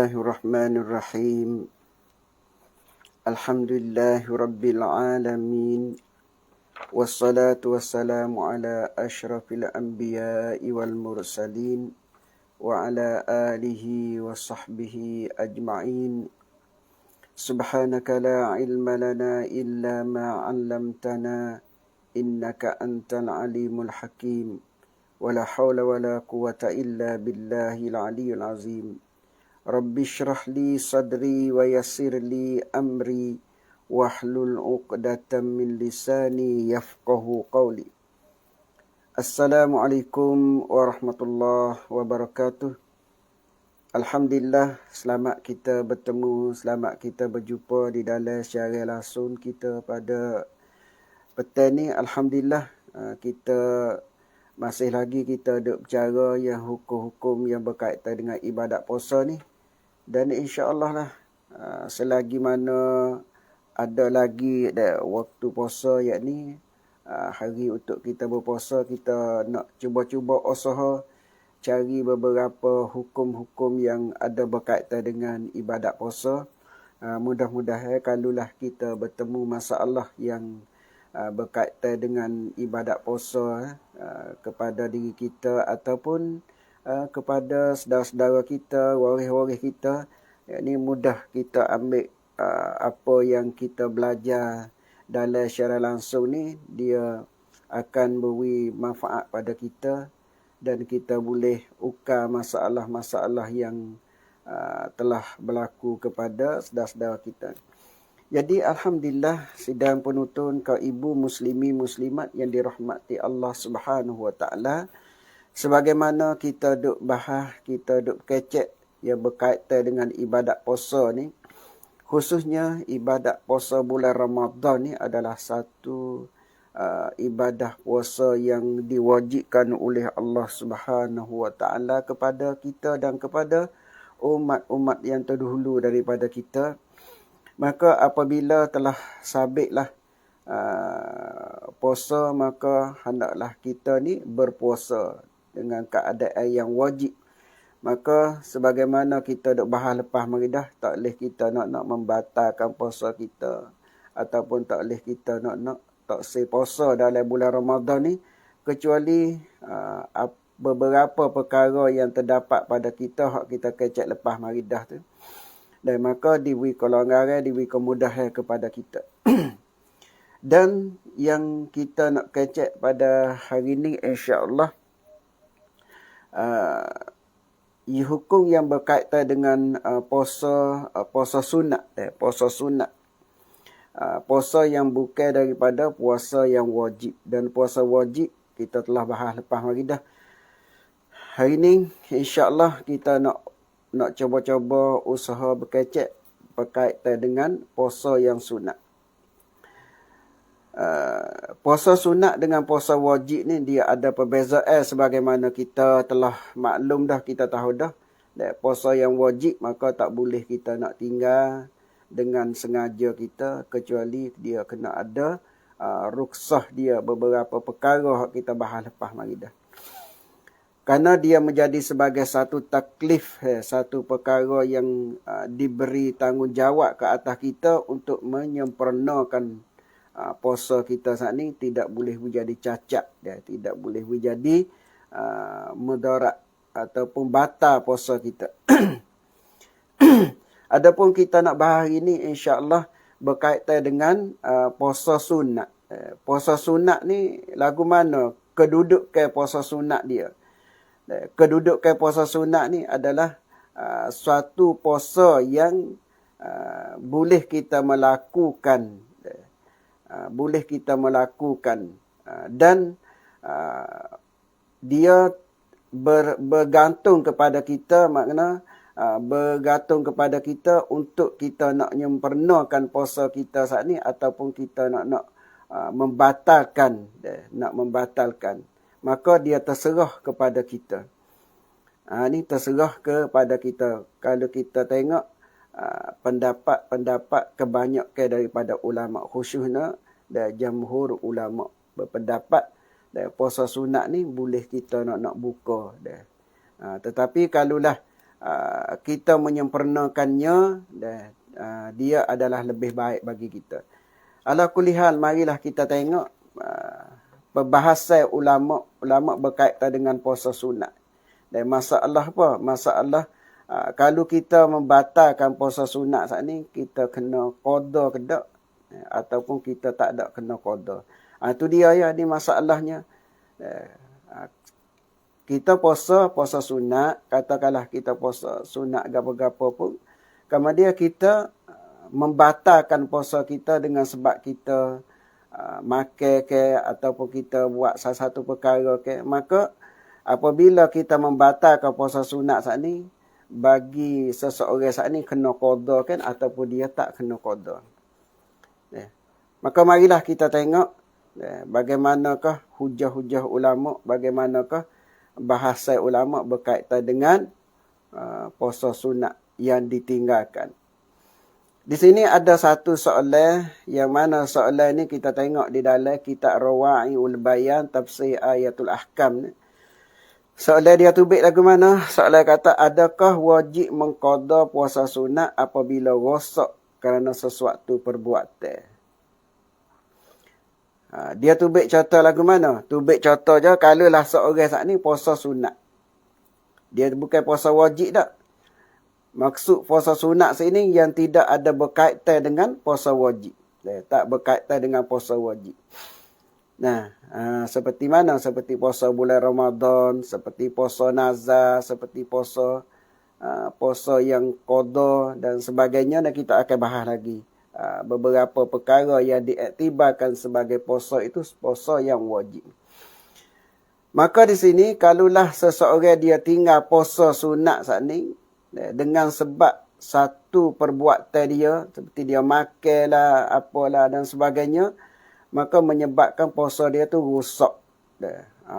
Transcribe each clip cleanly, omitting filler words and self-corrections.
Bismillahirrahmanirrahim. Alhamdulillahirabbil alamin. Wassalatu wassalamu ala asyrafil anbiya'i wal mursalin wa ala alihi wa sahbihi ajma'in. Subhanaka la ilma lana illa ma 'allamtana innaka antal alimul hakim. Wala haula wala quwwata illa billahil aliyyil azim. Rabbi syrah li sadri wa yassir li amri wahlul 'uqdatam min lisani yafqahu qawli. Assalamualaikum warahmatullahi wabarakatuh. Alhamdulillah, selamat kita bertemu, selamat kita berjumpa di dalam siaran langsung kita pada petang ni. Alhamdulillah, kita masih lagi kita duk bercara yang hukum-hukum yang berkaitan dengan ibadat puasa ni. Dan insya-Allah lah, selagi mana ada lagi waktu puasa, yakni hari untuk kita berpuasa, kita nak cuba-cuba usaha cari beberapa hukum-hukum yang ada berkaitan dengan ibadat puasa. Mudah-mudahan kalaulah kita bertemu masalah yang berkaitan dengan ibadat puasa kepada diri kita ataupun kepada saudara-saudara kita, waris-waris kita, yakni mudah kita ambil apa yang kita belajar dalam secara langsung ni, dia akan beri manfaat pada kita dan kita boleh ukar masalah-masalah yang telah berlaku kepada saudara-saudara kita. Jadi Alhamdulillah, sidang penonton kau ibu muslimi muslimat yang dirahmati Allah Subhanahu wa taala, sebagaimana kita duk bahas, kita duk kecek yang berkaitan dengan ibadat puasa ni, khususnya ibadat puasa bulan Ramadan ni adalah satu ibadah puasa yang diwajibkan oleh Allah Subhanahu wa taala kepada kita dan kepada umat-umat yang terdahulu daripada kita. Maka apabila telah sabitlah puasa, maka hendaklah kita ni berpuasa dengan keadaan yang wajib. Maka sebagaimana kita duk bahas lepas mari dah, tak boleh kita nak membatalkan puasa kita, ataupun tak boleh kita nak tak say puasa dalam bulan Ramadan ni, kecuali beberapa perkara yang terdapat pada kita hak kita kecek lepas mari dah tu. Dan maka diberi kelonggaran, diberi kemudahan kepada kita. Dan yang kita nak kecek pada hari ni insya-Allah, hukum yang berkaitan dengan puasa sunat, puasa sunat. Puasa yang bukan daripada puasa yang wajib. Dan puasa wajib kita telah bahas lepas hari dah. Hari ni insya-Allah kita nak cuba-cuba usaha berkecek berkaitan dengan puasa yang sunat. Puasa sunat dengan puasa wajib ni dia ada perbezaan sebagaimana kita telah maklum dah, kita tahu dah. Puasa yang wajib maka tak boleh kita nak tinggal dengan sengaja kita, kecuali dia kena ada ruksah dia, beberapa perkara kita bahas lepas mari dah. Kerana dia menjadi sebagai satu taklif, satu perkara yang diberi tanggungjawab ke atas kita untuk menyempurnakan puasa kita saat ni, tidak boleh menjadi cacat, tidak boleh menjadi mudarat ataupun batal puasa kita. Adapun kita nak bahas hari ni insya-Allah berkaitan dengan puasa sunat. Puasa sunat ni lagu mana kedudukan puasa sunat dia. Kedudukan puasa sunat ni adalah suatu puasa yang boleh kita melakukan, dan dia bergantung kepada kita, makna bergantung kepada kita untuk kita nak menyempurnakan puasa kita saat ni ataupun kita nak membatalkan, maka dia terserah kepada kita. Ni terserah kepada kita. Kalau kita tengok pendapat kebanyakan daripada ulama, khususnya dan jamhur ulama berpendapat puasa sunat ni boleh kita nak buka. Tetapi kalaulah kita menyempurnakannya, dan dia adalah lebih baik bagi kita. Ala kulihal, marilah kita tengok perbahasan ulama berkaitan dengan puasa sunat. Dan masalah apa? Masalah kalau kita membatalkan puasa sunat saat ni, kita kena qada ke tak? Ataupun kita tak ada kena qada. Itu dia ya, ni masalahnya. Kita puasa sunat, katakanlah kita puasa sunat gapo-gapo pun, kemudian kita membatalkan puasa kita dengan sebab kita makan ke ataupun kita buat satu perkara ke, maka apabila kita membatalkan puasa sunat saat ni, bagi seseorang saat ni kena qada kan, ataupun dia tak kena qada. Maka marilah kita tengok bagaimanakah hujah-hujah ulama, bagaimanakah bahasa ulama berkaitan dengan puasa sunat yang ditinggalkan. Di sini ada satu soalan, yang mana soalan ni kita tengok di dalam kitab Rawa'iul Bayan Tafsir Ayatul Ahkam ni. Soalan dia tubik lagu mana? Soalan kata, adakah wajib mengqada puasa sunat apabila rosak kerana sesuatu perbuatan? Dia tubik contoh lagu mana? Tubik contoh je, kalau lah seorang saat ni puasa sunat. Dia bukan puasa wajib tak? Maksud puasa sunat sini yang tidak ada berkaitan dengan puasa wajib. Tak berkaitan dengan puasa wajib. Nah, seperti mana? Seperti puasa bulan Ramadan, seperti puasa nazar, seperti puasa yang qada dan sebagainya. Dan kita akan bahas lagi beberapa perkara yang diiktibarkan sebagai puasa itu puasa yang wajib. Maka di sini, kalulah seseorang dia tinggal puasa sunat saat ni, dengan sebab satu perbuatan dia, seperti dia makan lah, apalah dan sebagainya, maka menyebabkan puasa dia tu rosak.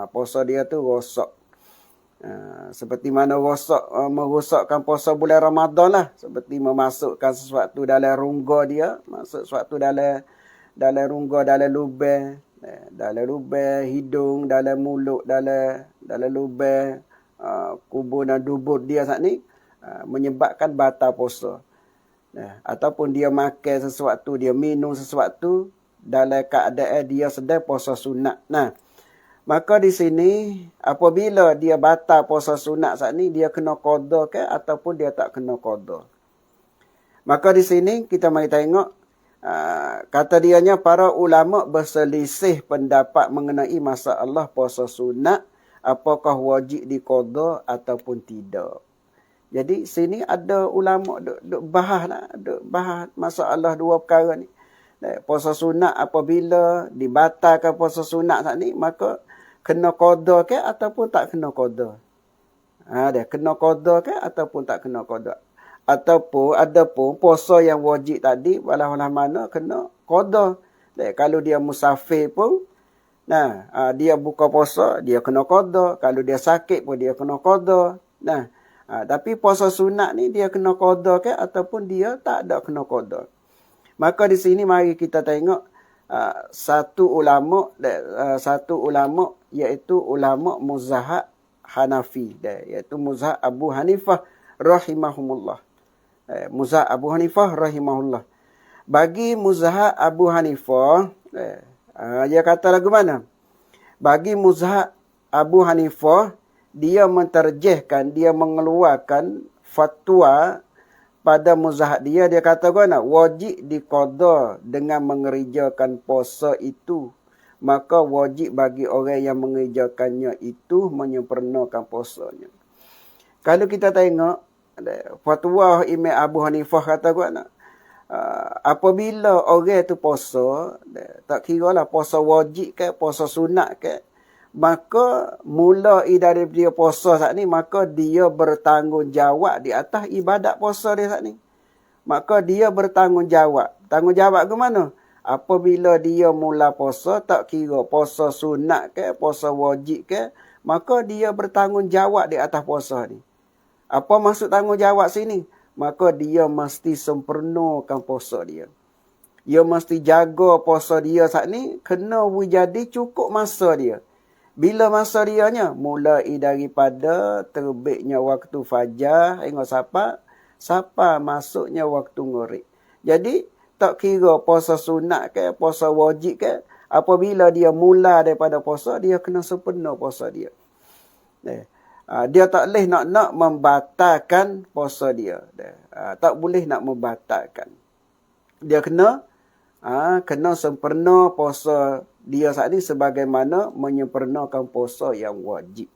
Puasa dia tu rosak. Seperti mana merosakkan puasa bulan Ramadan lah. Seperti memasukkan sesuatu dalam rongga dia, masuk sesuatu dalam rongga, dalam lubang, hidung, dalam mulut, dalam lubang, kubur dan dubur dia saat ni, menyebabkan batal puasa. Ataupun dia makan sesuatu, dia minum sesuatu dalam keadaan dia sedang puasa sunat. Maka di sini apabila dia batal puasa sunat saat ni, dia kena qada ke ataupun dia tak kena qada. Maka di sini kita mari tengok kata dianya, para ulama berselisih pendapat mengenai masalah puasa sunat, apakah wajib diqada ataupun tidak. Jadi sini ada ulama duk bahas masalah dua perkara ni. Puasa sunat apabila dibatalkan puasa sunat saat ni, maka kena qada ke ataupun tak kena qada. Dia kena qada ke ataupun tak kena qada. Ataupun adapun puasa yang wajib tadi, walau mana kena qada. Kalau dia musafir pun, dia buka puasa, dia kena qada. Kalau dia sakit pun dia kena qada. Tapi puasa sunat ni dia kena qada ke ataupun dia tak ada kena qada. Maka di sini mari kita tengok satu ulama iaitu ulama mazhab Hanafi, iaitu mazhab Abu Hanifah rahimahumullah. Mazhab Abu Hanifah rahimahullah. Bagi mazhab Abu Hanifah, dia kata lagu mana? Bagi mazhab Abu Hanifah, dia menterjihkan, dia mengeluarkan fatwa pada mazhab dia. Dia kata wajib diqada dengan mengerjakan puasa itu. Maka wajib bagi orang yang mengerjakannya itu menyempurnakan puasanya. Kalau kita tengok fatwa Imam Abu Hanifah kata apabila orang tu puasa, tak kira lah puasa wajib ke puasa sunat ke, maka mulai dari dia puasa saat ni, maka dia bertanggungjawab di atas ibadat puasa dia saat ni. Maka dia bertanggungjawab. Tanggungjawab ke mana? Apabila dia mula puasa, tak kira puasa sunat ke, puasa wajib ke, maka dia bertanggungjawab di atas puasa ni. Apa maksud tanggungjawab sini? Maka dia mesti sempurnakan puasa dia. Dia mesti jaga puasa dia saat ni, kena jadi cukup masa dia. Bila masa dianya? Mulai daripada terbitnya waktu fajar hingga sampai masuknya waktu ngorek. Jadi, tak kira puasa sunat ke, puasa wajib ke, apabila dia mula daripada puasa, dia kena sempurna puasa dia. Dia tak boleh nak membatalkan puasa dia. Tak boleh nak membatalkan. Dia kena sempurna puasa dia saat ini sebagaimana menyempurnakan puasa yang wajib.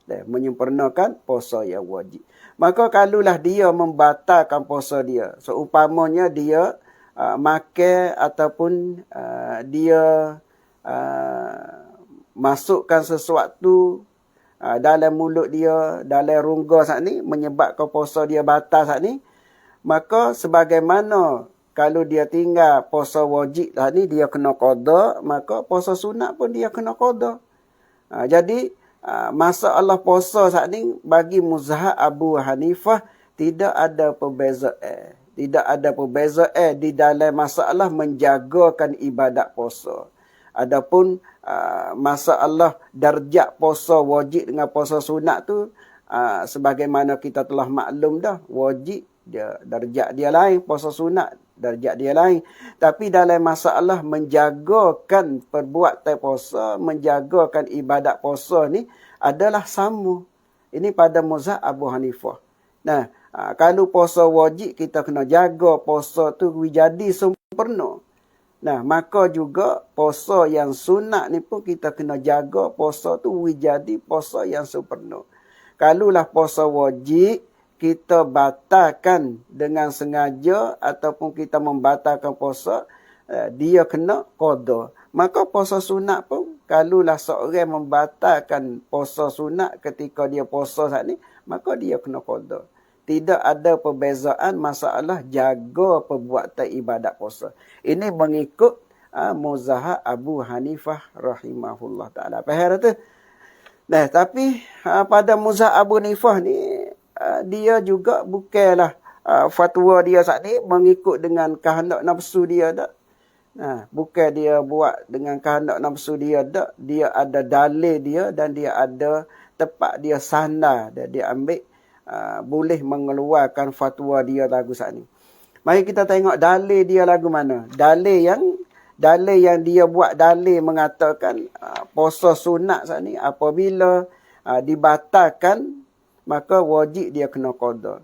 Menyempurnakan puasa yang wajib. Maka kalaulah dia membatalkan puasa dia, seumpamanya dia makan ataupun dia masukkan sesuatu dalam mulut dia, dalam rongga saat ni, menyebabkan puasa dia batal saat ni, maka sebagaimana kalau dia tinggal puasa wajib saat ni, dia kena qada, maka puasa sunat pun dia kena qada. Jadi, masalah puasa saat ni, bagi mazhab Abu Hanifah, tidak ada perbezaan. Tidak ada perbezaan di dalam masalah menjagakan ibadat puasa. Adapun masalah darjat puasa wajib dengan puasa sunat tu, sebagaimana kita telah maklum dah, wajib dia darjat dia lain, puasa sunat darjat dia lain. Tapi dalam masalah menjagakan perbuatan puasa, menjagakan ibadat puasa ni adalah sama. Ini pada mazhab Abu Hanifah. Nah, kalau puasa wajib kita kena jaga puasa tu jadi sempurna. Nah, maka juga puasa yang sunat ni pun kita kena jaga puasa tu jadi puasa yang sempurna. Kalulah puasa wajib kita batalkan dengan sengaja ataupun kita membatalkan puasa, dia kena qada. Maka puasa sunat pun kalulah seorang membatalkan puasa sunat ketika dia puasa saat ni, maka dia kena qada. Tidak ada perbezaan masalah jaga perbuatan ibadat puasa. Ini mengikut mazhab Abu Hanifah rahimahullah ta'ala. Faham tu? Nah, tapi pada mazhab Abu Hanifah ni, dia juga bukanlah fatwa dia saat ni mengikut dengan kehendak nafsu dia tak. Bukan dia buat dengan kehendak nafsu dia tak. Dia ada dalil dia dan dia ada tempat dia sandar. Dia ambil boleh mengeluarkan fatwa dia lagu saat ni. Mari kita tengok dalil dia lagu mana. Dalil yang dia buat, dalil mengatakan puasa sunat saat ni apabila dibatalkan, maka wajib dia kena qada.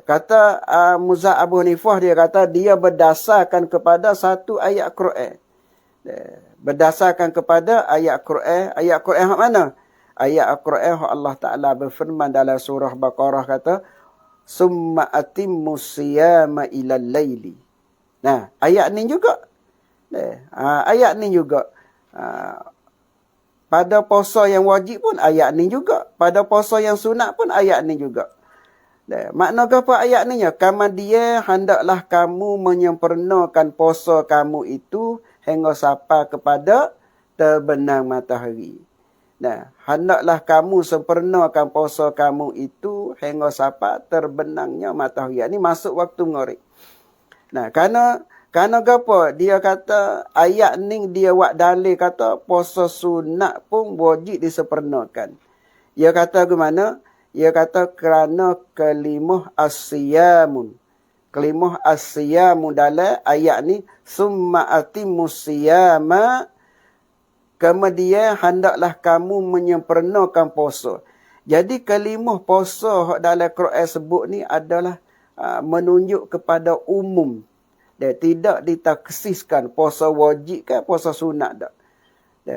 Kata mazhab Abu Hanifah, dia kata dia berdasarkan kepada satu ayat Quran. Berdasarkan kepada ayat Quran. Ayat Quran yang mana? Ayat Al-Quran Allah Ta'ala berfirman dalam surah Baqarah kata, Summa atimmu siyama ilal layli. Nah, ayat ni juga. Ayat ni juga. Pada puasa yang wajib pun ayat ni juga. Pada puasa yang sunat pun ayat ni juga. Makna apa ayat ni? Kama dia hendaklah kamu menyempurnakan puasa kamu itu hingga sampai kepada terbenam matahari. Nah, hendaklah kamu sempurnakan puasa kamu itu hingga sampai terbenamnya matahari. Ini masuk waktu ngorek. Nah, kerana apa? Dia kata ayat ni dia buat dalil kata puasa sunat pun wajib disempurnakan. Dia kata bagaimana? Dia kata kerana kalimah as-siyamun. Kalimah as-siyamun dalam ayat ni summa atimmus siyama, kemudian hendaklah kamu menyempurnakan puasa. Jadi kalimah puasa dalam Quran sebut ni adalah menunjuk kepada umum. Dan tidak ditaksiskan puasa wajib ke puasa sunat tak.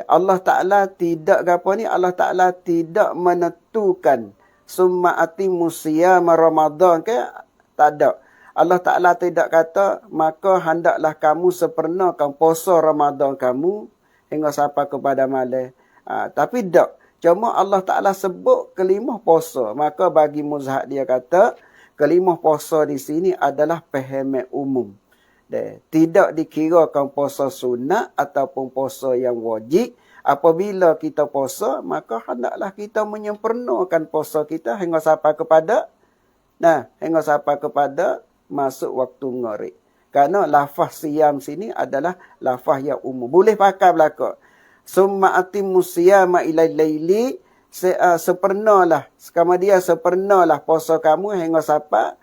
Allah Ta'ala tidak Allah Ta'ala tidak menentukan summa atimmus siyama Ramadan ke, tak ada. Allah Ta'ala tidak kata maka hendaklah kamu sempurnakan puasa Ramadan kamu hingga sampai kepada malam. Tapi tak. Cuma Allah Ta'ala sebut kalimah puasa. Maka bagi mazhab dia kata, kalimah puasa di sini adalah fahaman umum. Tidak dikirakan puasa sunat ataupun puasa yang wajib. Apabila kita puasa, maka hendaklah kita menyempurnakan puasa kita hingga sampai kepada masuk waktu ngorek. Kerana lafaz siyam sini adalah lafaz yang umum. Boleh pakai belaka. Summa atimmus siyama ilal laili, sepernalah, kemudian sepernalah puasa kamu hingga sampai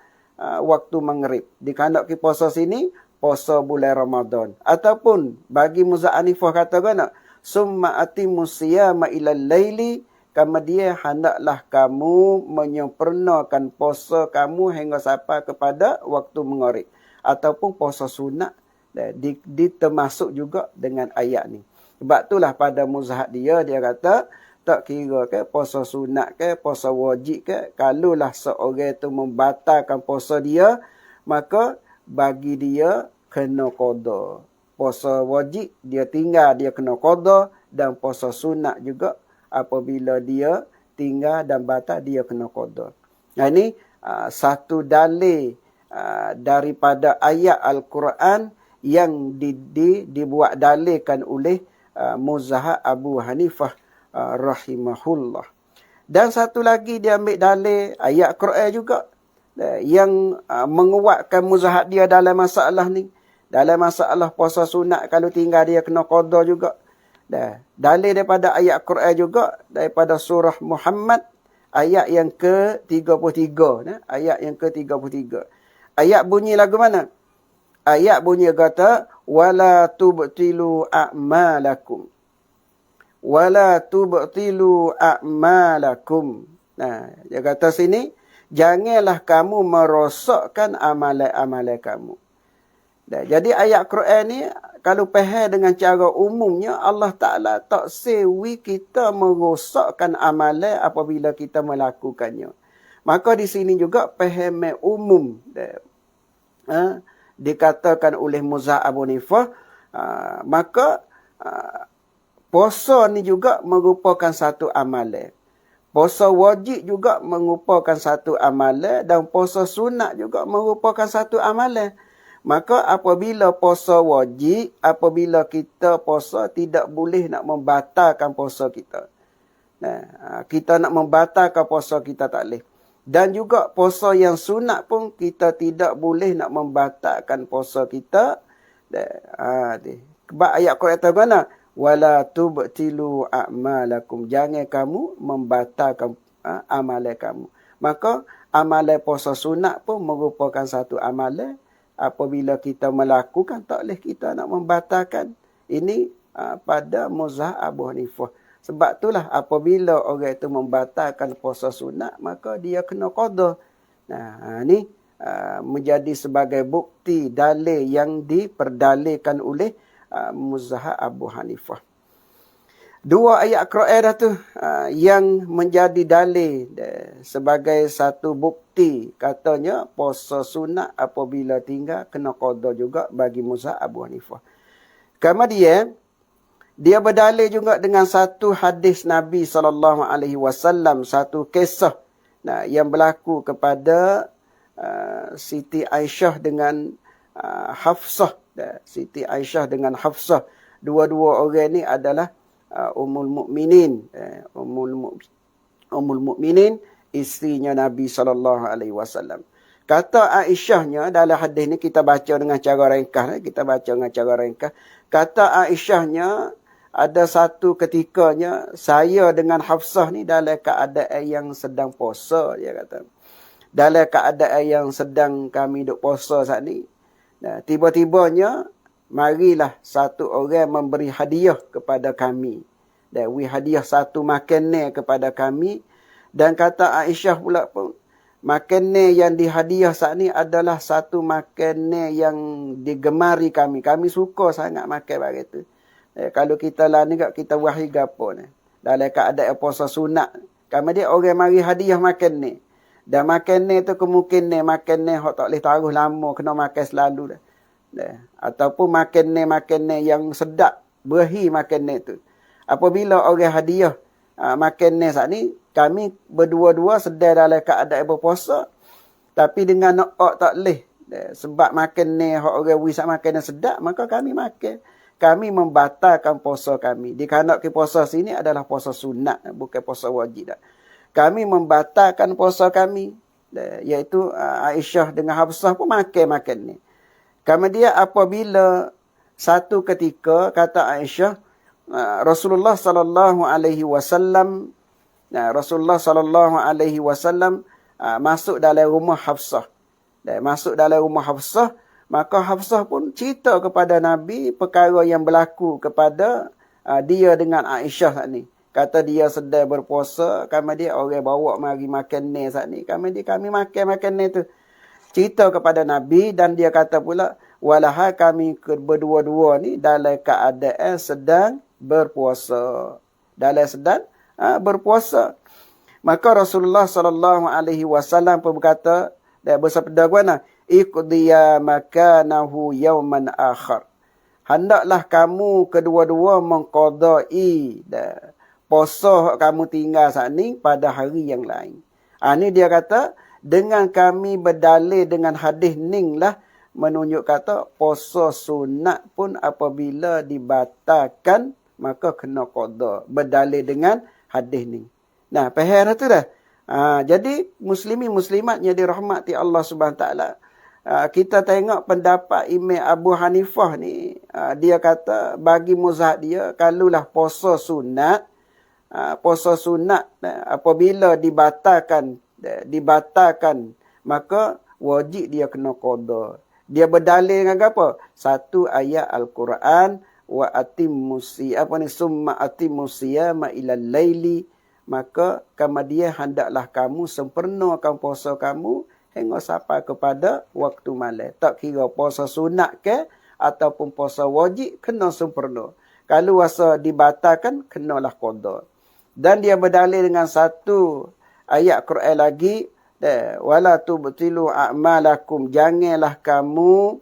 waktu maghrib. Dikandaki puasa sini, puasa bulan Ramadan. Ataupun bagi Muza'anifah kata kan, summa atimmus siyama ilal laili, kemudian hendaklah kamu menyempurnakan puasa kamu hingga sampai kepada waktu maghrib. Ataupun puasa sunat, termasuk juga dengan ayat ni. Sebab itulah pada muzhab dia kata, tak kira ke puasa sunat ke, puasa wajib ke, kalaulah seorang itu membatalkan puasa dia, maka bagi dia kena qada. Puasa wajib dia tinggal, dia kena qada, dan puasa sunat juga apabila dia tinggal dan batal, dia kena qada. Nah ini satu dalil daripada ayat Al-Quran yang dibuat dalilkan oleh Muzahab Abu Hanifah rahimahullah. Dan satu lagi dia ambil dalil ayat Quran juga yang menguatkan muzahab dia dalam masalah ni. Dalam masalah puasa sunat, kalau tinggal dia kena qada juga. Dalil daripada ayat Quran juga, daripada surah Muhammad ayat yang ke-33. Ayat yang ke-33. Ayat bunyi lagu mana? Ayat bunyi kata, wala tubtilu a'malakum. Wala tubtilu a'malakum. Nah, dia kata sini, janganlah kamu merosakkan amalan-amalan kamu. Jadi ayat Quran ni, kalau faham dengan cara umumnya, Allah Ta'ala tak sewi kita merosakkan amalan apabila kita melakukannya. Maka di sini juga faham umum. Dikatakan oleh Muzahab Abu Hanifah, maka puasa ni juga merupakan satu amalan. Puasa wajib juga merupakan satu amalan, dan puasa sunat juga merupakan satu amalan. Maka apabila puasa wajib, apabila kita puasa, tidak boleh nak membatalkan puasa kita. Kita nak membatalkan puasa kita tak boleh. Dan juga puasa yang sunat pun kita tidak boleh nak membatalkan puasa kita. Sebab ayat Quran kata mana? Wala tubtilu a'malakum. Jangan kamu membatalkan amalan kamu. Maka amalan puasa sunat pun merupakan satu amalan. Apabila kita melakukan, tak boleh kita nak membatalkan. Ini pada Muzahab Abu Hanifah. Sebab itulah apabila orang itu membatalkan puasa sunat, maka dia kena qada. Nah, ini menjadi sebagai bukti dalil yang diperdalilkan oleh Muzahab Abu Hanifah. Dua ayat Quran dah tu yang menjadi dalil sebagai satu bukti, katanya puasa sunat apabila tinggal kena qada juga bagi Muzahab Abu Hanifah. Kemudian dia berdalil juga dengan satu hadis Nabi SAW, satu kisah yang berlaku kepada Siti Aisyah dengan Hafsah. Siti Aisyah dengan Hafsah. Dua-dua orang ni adalah Ummul Mukminin. Ummul Mukminin, isterinya Nabi SAW. Kata Aisyahnya dalam hadis ni, kita baca dengan cara ringkas. Kata Aisyahnya, ada satu ketikanya saya dengan Hafsah ni dalam keadaan yang sedang puasa, dia kata. Dalam keadaan yang sedang kami duk puasa saat ni. Tiba-tibanya marilah satu orang memberi hadiah kepada kami. Dan hadiah satu makanan kepada kami. Dan kata Aisyah pula pun, makanan yang dihadiah saat ni adalah satu makanan yang digemari kami. Kami suka sangat makan barang tu. Kalau kita lah ni, kita wahai gapo ni. Dalam keadaan puasa sunat. Kemudian orang mari hadiah makan ni. Dan makan ni tu kemungkinan makan ni hok tak boleh taruh lama, kena makan selalu dah. Ataupun makan ni yang sedap, berhi makan ni tu. Apabila orang hadiah makan ni saat ni, kami berdua-dua sedang dalam keadaan berpuasa. Tapi dengan nak tak boleh. Sebab makan ni hok orang wisat makan ni sedap, maka kami makan. Kami membatalkan puasa kami. Dikarenakan puasa sini adalah puasa sunat, bukan puasa wajib dah. Kami membatalkan puasa kami, iaitu Aisyah dengan Hafsah pun makan ni. Kemudian apabila satu ketika kata Aisyah, Rasulullah sallallahu alaihi wasallam masuk dalam rumah Hafsah. Dan masuk dalam rumah Hafsah, maka Hafsah pun cerita kepada Nabi perkara yang berlaku kepada dia dengan Aisyah saat ni. Kata dia sedang berpuasa, kami dia orang bawa mari makan ni saat ni. Kami makan ni tu. Cerita kepada Nabi dan dia kata pula, walahai kami berdua-dua ni dalam keadaan sedang berpuasa. Berpuasa. Maka Rasulullah sallallahu alaihi wasallam pun berkata, dia bersabda kuana, iqdiya makanahu yawman akhar. Hendaklah kamu kedua-dua mengqadai puasa kamu tinggal saat ni pada hari yang lain. Ni dia kata, dengan kami berdalil dengan hadis ning lah, menunjuk kata puasa sunat pun apabila dibatalkan maka kena qada. Berdalil dengan hadis ning. Nah, faham tu dah. Jadi muslimin muslimat yang dirahmati Allah Subhanahu taala, kita tengok pendapat Imam Abu Hanifah ni, dia kata bagi mazhab dia kalulah puasa sunat apabila dibatalkan maka wajib dia kena qada. Dia berdalil dengan apa? Satu ayat Al-Quran, wa summa atimmus siyama ilal laili, maka kemudian hendaklah kamu sempurnakan puasa kamu hingga sampai kepada waktu malam. Tak kira puasa sunat ke ataupun puasa wajib, kena sempurna. Kalau rasa dibatalkan, kenalah qada. Dan dia berdalil dengan satu ayat Quran lagi, wala tubtilu a'malakum, janganlah kamu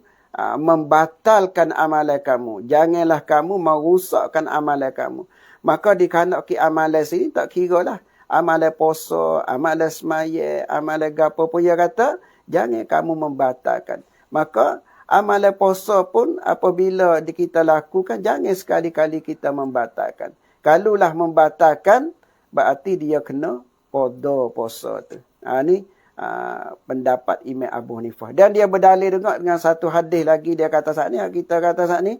membatalkan amalan kamu, janganlah kamu merosakkan amalan kamu. Maka dikandaki amalan sini tak kira lah amalan puasa, amalan semaya, amalan gapo pun dia kata jangan kamu membatalkan. Maka amalan puasa pun apabila kita lakukan, jangan sekali-kali kita membatalkan. Kalulah membatalkan, berarti dia kena qada puasa tu. Ni pendapat Imam Abu Hanifah. Dan dia berdalil juga dengan satu hadis lagi. Dia kata saat ni, kita kata saat ni,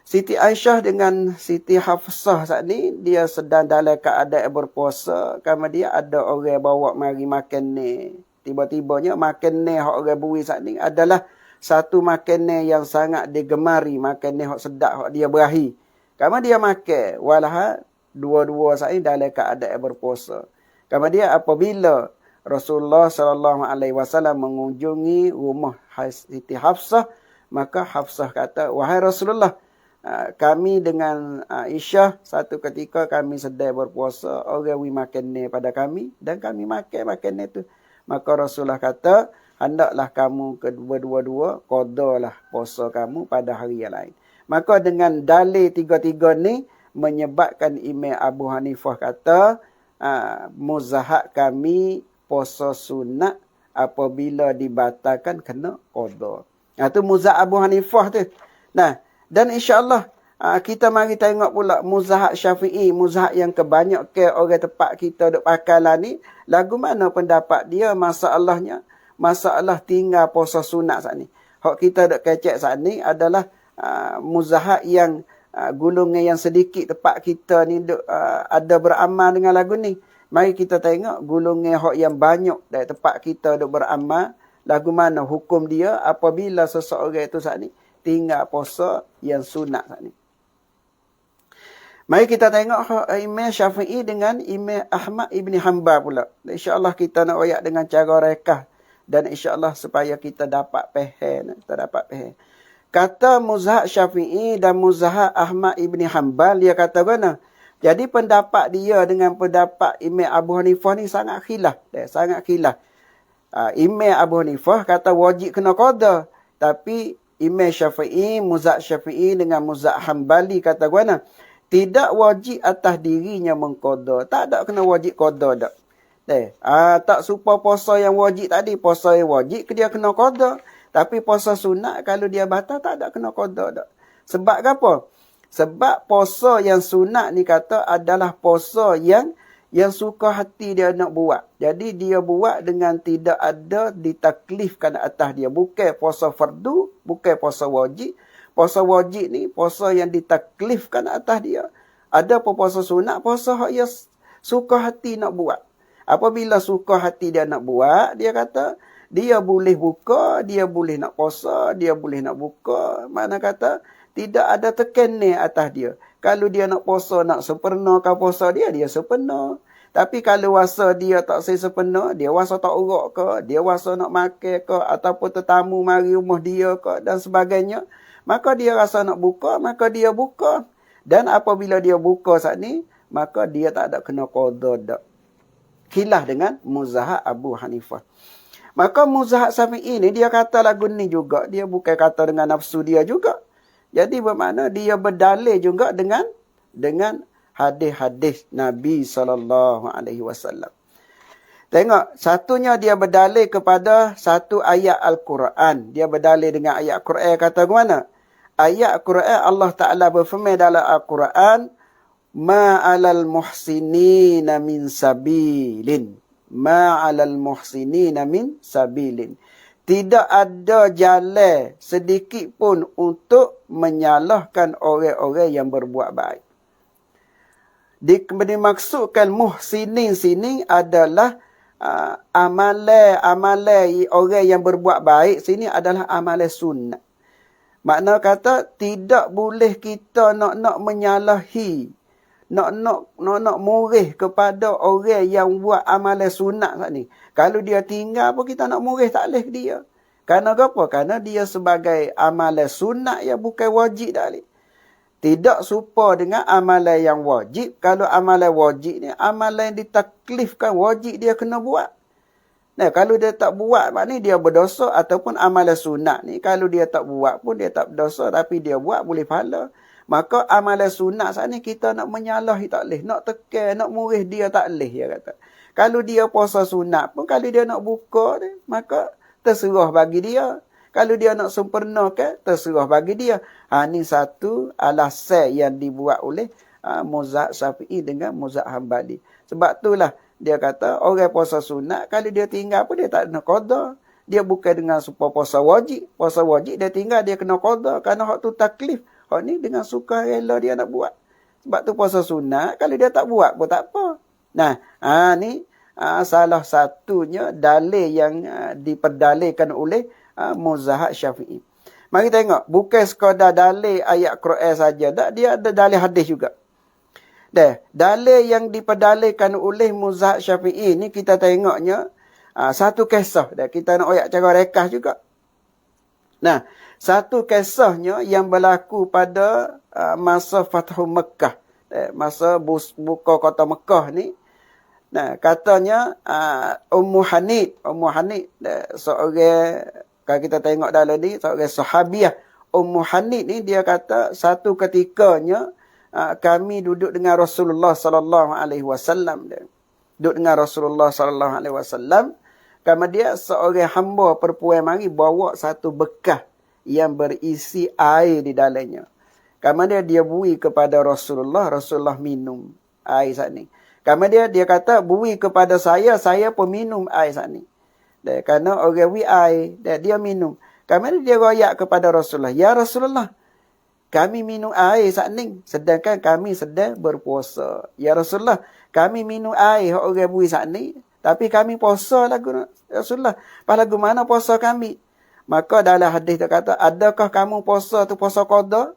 Siti Aisyah dengan Siti Hafsah saat ni, dia sedang dalam keadaan berpuasa. Kemudian ada orang bawa mari makan ni. Tiba-tibanya makan ni hak orang bui saat ni adalah satu makan ni yang sangat digemari. Makan ni hak sedap, hak dia berahi. Kemudian dia makan. Walah dua-dua saat ni dalam keadaan berpuasa. Kemudian apabila Rasulullah sallallahu alaihi wasallam mengunjungi rumah Siti Hafsah, maka Hafsah kata, wahai Rasulullah, kami dengan Aisyah satu ketika kami sedang berpuasa, orang makan ni pada kami dan kami makan ni tu. Maka Rasulullah kata, hendaklah kamu kedua-dua qadalah puasa kamu pada hari yang lain. Maka dengan dalil tiga-tiga ni menyebabkan Imam Abu Hanifah kata, muzahab kami puasa sunat apabila dibatalkan kena qada. Itu muzahab Abu Hanifah tu. Nah, dan insya-Allah kita mari tengok pula muzahab Syafi'i, muzahab yang kebanyakan orang tempat kita duk pakalah ni, lagu mana pendapat dia masalahnya? Masalah tinggal puasa sunat saat ni. Hak kita duk kecek saat ni adalah muzahab yang golongan yang sedikit tempat kita ni ada beramal dengan lagu ni. Mari kita tengok golongan hak yang banyak dari tempat kita duk beramal, lagu mana hukum dia apabila seseorang itu saat ni tinggal puasa yang sunat saat ni. Mari kita tengok Imam Syafi'i dengan Imam Ahmad Ibn Hanbal pula. InsyaAllah kita nak royak dengan cara rekah. Dan insyaAllah supaya kita dapat faham. Kata muzhab Syafi'i dan muzhab Ahmad Ibn Hanbal, dia kata mana? Jadi pendapat dia dengan pendapat Imam Abu Hanifah ni sangat khilaf. Sangat khilaf. Imam Abu Hanifah kata wajib kena qada. Tapi Imam Syafi'i, muzhab Syafi'i dengan muzhab Hanbali kata mana? Tidak wajib atas dirinya mengqada. Tak ada kena wajib qada dak. Tak serupa puasa yang wajib tadi. Puasa yang wajib dia kena qada. Tapi puasa sunat kalau dia batal tak ada kena qada dak. Sebab apa? Sebab puasa yang sunat ni kata adalah puasa yang suka hati dia nak buat. Jadi dia buat dengan tidak ada ditaklifkan atas dia. Bukan puasa fardu, bukan puasa wajib. Puasa wajib ni puasa yang ditaklifkan atas dia. Ada pun puasa sunat, puasa hak ia suka hati nak buat. Apabila suka hati dia nak buat, dia kata dia boleh buka, dia boleh nak puasa, dia boleh nak buka. Mana kata tidak ada tekanan atas dia. Kalau dia nak puasa, nak sempurnakan puasa dia, dia sempurna. Tapi kalau wasa dia tak sempurna, dia wasa tak urak ke, dia wasa nak makan ke, ataupun tetamu mari rumah dia ke, dan sebagainya, maka dia rasa nak buka, maka dia buka. Dan apabila dia buka saat ni, maka dia tak ada kena qada dak. Khilaf dengan Muzahab Abu Hanifah. Maka Muzahab Syafi'i ni dia kata lagu ni juga, dia bukan kata dengan nafsu dia juga. Jadi bermakna dia berdalil juga dengan hadis-hadis Nabi SAW. Tengok, satunya dia berdalil kepada satu ayat Al-Quran. Dia berdalil dengan ayat Al-Quran kata ke mana? Ayat Al-Quran Allah Ta'ala berfirman dalam Al-Quran, ma'alal muhsinina min sabilin. Ma'alal muhsinina min sabilin. Tidak ada jalan sedikit pun untuk menyalahkan orang-orang yang berbuat baik. Dimaksudkan muhsinin sini adalah amalan orang yang berbuat baik sini adalah amalan sunnah. Makna kata tidak boleh kita nak menyalahi, nak murih kepada orang yang buat amalan sunat saat ni. Kalau dia tinggal pun kita nak murih tak boleh dia. Kerana apa? Kerana dia sebagai amalan sunat yang bukan wajib dah ni. Tidak serupa dengan amalan yang wajib. Kalau amalan wajib ni amalan yang ditaklifkan wajib dia kena buat. Nah, kalau dia tak buat maknanya dia berdosa, ataupun amalan sunat ni kalau dia tak buat pun dia tak berdosa, tapi dia buat boleh pahala. Maka amalan sunat saat ni kita nak menyalahi tak boleh. Nak tekan, nak murih dia tak boleh, dia kata. Kalau dia puasa sunat pun, kalau dia nak buka dia, maka terserah bagi dia. Kalau dia nak sempurnakan, terserah bagi dia. Ini satu alasan yang dibuat oleh Muzahab Syafi'i dengan Muzahab Hambali. Sebab itulah dia kata orang puasa sunat, kalau dia tinggal pun dia tak kena qada. Dia bukan dengan supaya puasa wajib. Puasa wajib dia tinggal, dia kena qada. Kerana hak tu taklif. Hak ni dengan suka rela dia nak buat. Sebab tu puasa sunat, kalau dia tak buat pun tak apa. Nah, ni salah satunya dalil yang diperdalilkan oleh Muzahab Syafi'i. Mari tengok, bukan sekadar dalil ayat Quran saja, tak, dia ada dalil hadis juga. Dalil yang diperdalilkan oleh Muzahab Syafi'i ni kita tengoknya satu kisah. Kita nak ayat cara rekah juga. Nah, satu kisahnya yang berlaku pada masa Fathu Mekah. Masa buka kota Mekah ni. Nah, katanya Ummu Hanid seorang, kalau kita tengok dalam ni, seorang sahabiah. Ummu Hanid ni dia kata satu ketikanya kami duduk dengan Rasulullah sallallahu alaihi wasallam. Duduk dengan Rasulullah sallallahu alaihi wasallam. Kemudian seorang hamba perempuan mari bawa satu bekas yang berisi air di dalamnya. Kemudian dia bui kepada Rasulullah minum air saat ni. Kemudian dia kata, bui kepada saya pun minum air saat ni. Kerana orang bui air, dia minum. Kemudian dia royak kepada Rasulullah, ya Rasulullah, kami minum air saat ni, sedangkan kami sedang berpuasa. Ya Rasulullah, kami minum air orang bui saat ni, tapi kami puasa lagu Rasulullah. Pas lagu mana puasa kami? Maka dalam hadis dia kata, adakah kamu puasa tu puasa qada?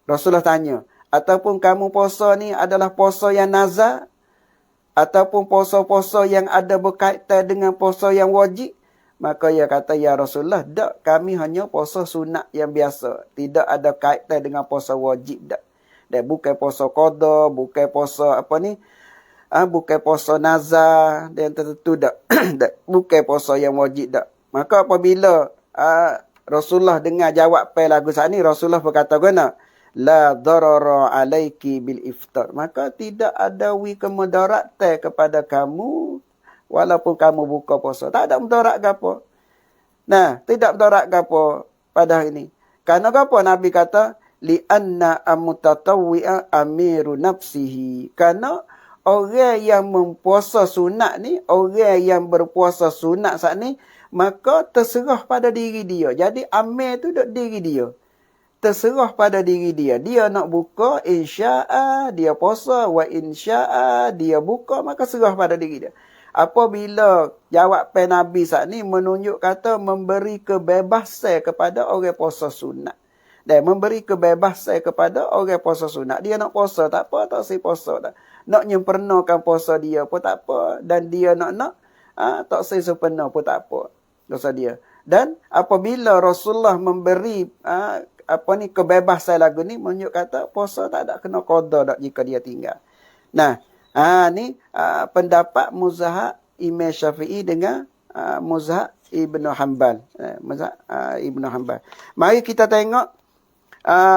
Rasulullah tanya. Ataupun kamu puasa ni adalah puasa yang nazar? Ataupun puasa-puasa yang ada berkaitan dengan puasa yang wajib? Maka ia kata, ya Rasulullah, tak, kami hanya puasa sunat yang biasa. Tidak ada kaitan dengan puasa wajib, tak. Dan bukan puasa qada, bukan puasa apa ni? Bukan puasa nazar dan tertentu, tak. Bukan puasa yang wajib, tak. Maka apabila Rasulullah dengar jawab lagu saat ni, Rasulullah berkata guna, la darara alaiki bil iftar. Maka tidak ada kemudaratan kepada kamu walaupun kamu buka puasa. Tak ada mudarat ke apa. Nah, tidak mudarat ke apa pada hari ini. Karena apa Nabi kata, li anna amutatawwi'a amiru nafsihi. Karena orang yang mempuasa sunat ni, orang yang berpuasa sunat saat ni, maka terserah pada diri dia. Jadi amir tu diri dia. terserah pada diri dia. Dia nak buka, insya'a dia puasa, wa insya'a dia buka, maka serah pada diri dia. Apabila jawapan Nabi saat ni menunjuk kata memberi kebebasan kepada orang puasa sunat. Dan memberi kebebasan kepada orang puasa sunat. Dia nak puasa tak apa, tak si puasa tak. Nak nyempurnakan puasa dia pun tak apa. Dan dia nak tak si sempurna pun tak apa. Dosa dia. Dan apabila Rasulullah memberi kebebasan lagu ni, menunjuk kata puasa tak ada kena qada dak jika dia tinggal. Nah, ni pendapat Muzahab Imam Syafi'i dengan Muzahab Ibnu Hanbal. Muzahab Ibnu Hanbal. Mari kita tengok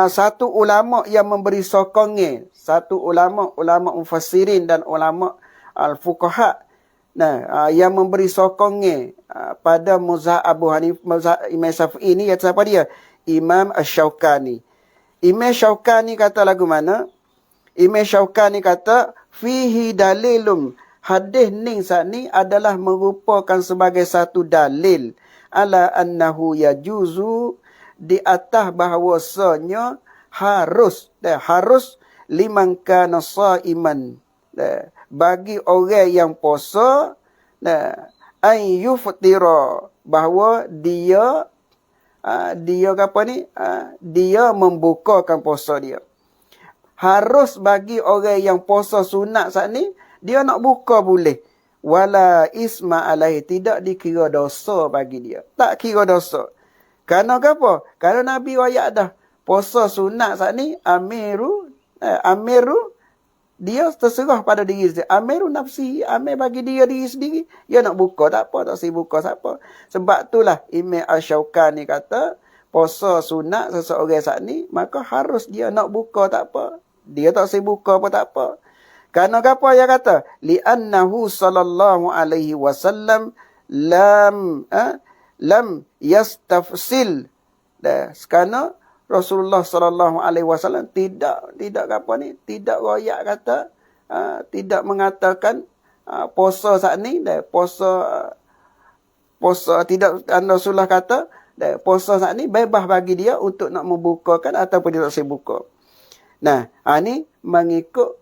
satu ulama yang memberi sokongan, satu ulama mufassirin dan ulama al-fuqaha. Nah, yang memberi sokongan pada Muzahab Abu Hanifah, Muzahab Imam Syafi'i ni, kata siapa dia? Imam Asy-Syaukani. Imam Syaukani kata lagu mana? Imam Syaukani kata, fihi dalilum. Hadis ni saat ni adalah merupakan sebagai satu dalil ala annahu yajuzu, di atas bahawasanya harus liman kana shaiman, bagi orang yang puasa, ay yuftira, bahawa dia dia membukakan puasa dia. Harus bagi orang yang puasa sunat saat ni, dia nak buka boleh. Wala isma alaihi, tidak dikira dosa bagi dia. Tak kira dosa. Kerana apa? Kerana Nabi wayak dah. Puasa sunat saat ni, amiru, dia terserah pada diri sendiri. Amiru nafsi, amir bagi dia diri sendiri. Dia nak buka, tak apa, tak si buka, tak apa. Sebab itulah Imam Asy-Syaukani kata, puasa sunat seseorang saat ni, maka harus dia nak buka, tak apa. Dia tak si buka pun tak apa. Kerana apa dia kata? Li'annahu sallallahu alaihi wasallam lam yastafsil. Kerana Rasulullah sallallahu alaihi wasallam tidak royak kata, tidak mengatakan puasa saat ni, puasa tidak, Rasulullah kata puasa saat ni bebas bagi dia untuk nak membukakan ataupun dia tak boleh buka. Nah, ni mengikut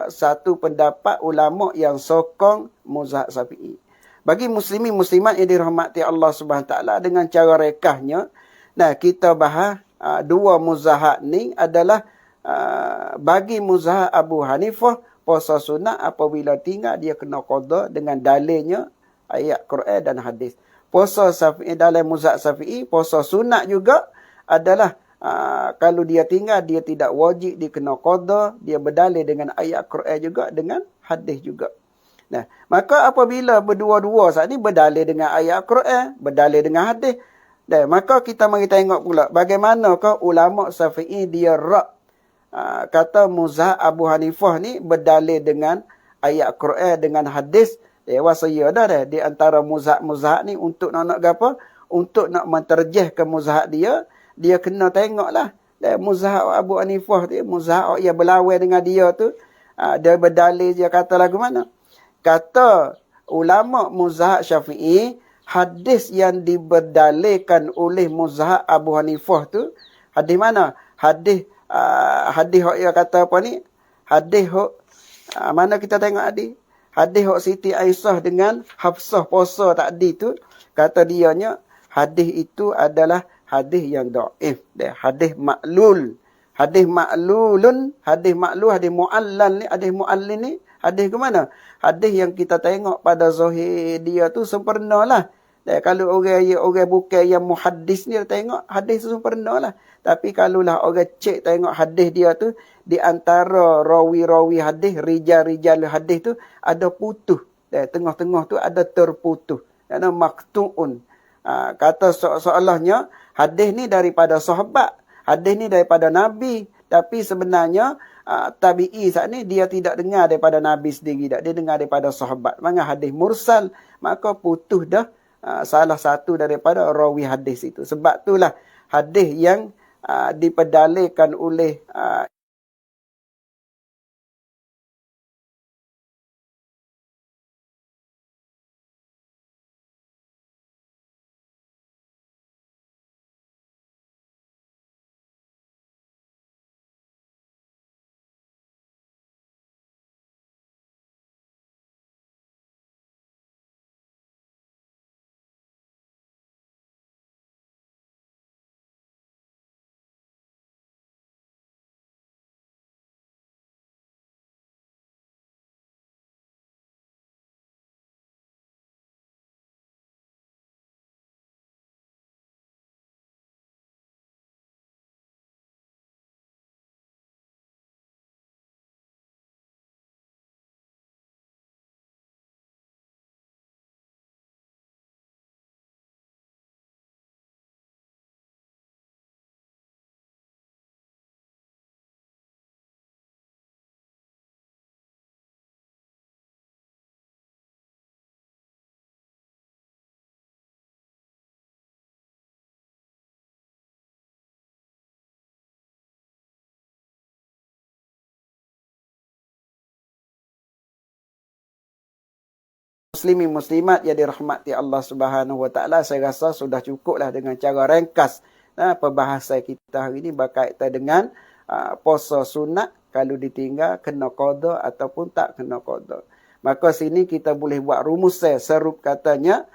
satu pendapat ulama yang sokong Muzahab Syafi'i. Bagi muslimin muslimat yang dirahmati Allah Subhanahu taala, dengan cara rekahnya, nah kita bahas dua muzahab ni adalah bagi Muzahab Abu Hanifah, puasa sunat apabila tinggal dia kena qada dengan dalilnya ayat Quran dan hadis. Puasa Syafi'i, dalam Muzahab Syafi'i, puasa sunat juga adalah kalau dia tinggal, dia tidak wajib, dia kena qada, dia berdalil dengan ayat Quran juga, dengan hadis juga. Nah, maka apabila berdua-dua saat ni berdalil dengan ayat Quran, berdalil dengan hadis, maka kita mari tengok pula bagaimanakah ulama Syafi'i dia kata Muzahab Abu Hanifah ni berdalil dengan ayat Quran dengan hadis. Wasaya dah di antara muzahab ni untuk nak apa? Untuk nak menterjih ke muzahab dia kena tengoklah. Muzahab Abu Hanifah dia, muzahab yang berlawan dengan dia tu, dia berdalil, dia kata lagu mana? Kata ulama Muzahab Syafi'i, hadis yang diberdalilkan oleh Muzahab Abu Hanifah tu, hadis mana? Hadis yang kata apa ni? Hadis mana kita tengok hadis? Hadis Siti Aisyah dengan Hafsah puasa tadi tu, kata dianya hadis itu adalah hadis yang dhaif, hadis maklul. Hadis maklulun, hadis maklul, hadis muallal ni, hadis muallil ni, hadis ke mana? Hadis yang kita tengok pada zahir dia tu sempurnalah. Kalau orang bukan yang muhaddis ni tengok hadis tu sempurnalah. Tapi kalaulah orang cek tengok hadis dia tu, di antara rawi-rawi hadis, rijal-rijal hadis tu ada putus. Tengah-tengah tu ada terputus. Ada maktu'un. Kata seolahnya hadis ni daripada sahabat, hadis ni daripada Nabi, tapi sebenarnya tabi'i saat ni dia tidak dengar daripada Nabi sendiri dah, dia dengar daripada sahabat. Maka hadis mursal, maka putus dah salah satu daripada rawi hadis itu. Sebab itulah hadis yang diperdalilkan oleh muslimin muslimat yang dirahmati Allah Subhanahu Wa Taala, saya rasa sudah cukuplah dengan cara ringkas perbahasan kita hari ini berkaitan dengan puasa sunat kalau ditinggal kena qada ataupun tak kena qada. Maka sini kita boleh buat rumus serup katanya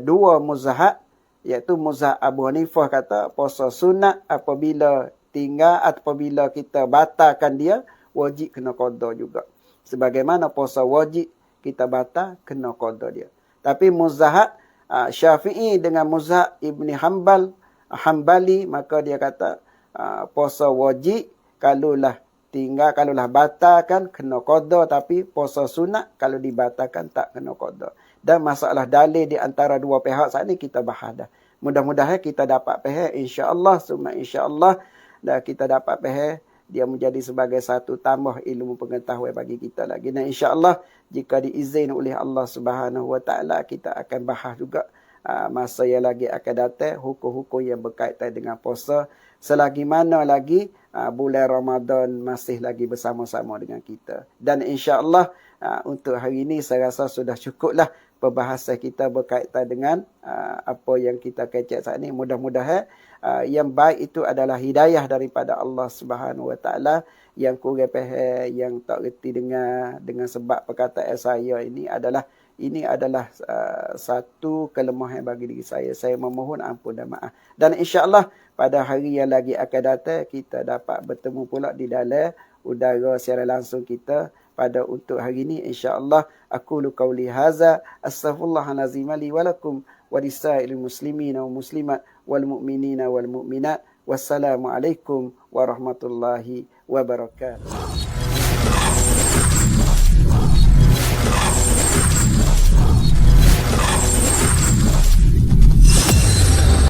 dua muzahab, iaitu muzahab Abu Hanifah kata puasa sunat apabila tinggal apabila kita batalkan dia wajib kena qada juga. Sebagaimana puasa wajib kita batal kena qada dia. Tapi muzahab Syafi'i dengan muzahab Ibni Hanbali, maka dia kata puasa wajib kalaulah tinggal, kalaulah batalkan kena qada, tapi puasa sunat kalau dibatalkan tak kena qada. Dan masalah dalil di antara dua pihak saat ini kita bahas dah. Mudah-mudahan kita dapat faham insya-Allah, summa insya-Allah, dan kita dapat faham dia menjadi sebagai satu tambah ilmu pengetahuan bagi kita lagi. Dan insya-Allah jika diizin oleh Allah Subhanahu Wa Taala, kita akan bahas juga masa yang lagi akan datang hukum-hukum yang berkaitan dengan puasa, selagi mana lagi bulan Ramadan masih lagi bersama-sama dengan kita. Dan insya-Allah untuk hari ini saya rasa sudah cukuplah perbahasan kita berkaitan dengan apa yang kita kecek saat ini. Mudah-mudahan yang baik itu adalah hidayah daripada Allah Subhanahu Wa Taala. Yang kurang faham, yang tak reti dengan sebab perkataan saya ini adalah satu kelemahan bagi diri saya. Saya memohon ampun dan maaf. Dan insya-Allah pada hari yang lagi akan datang kita dapat bertemu pula di dalam udara secara langsung kita pada untuk hari ini insya-Allah. Aqulu qauli hadza astaghfirullahalazim li wa lakum wa lisairil muslimina wa muslimat wal mu'minina wal mu'minat. Wassalamualaikum warahmatullahi wabarakatuh.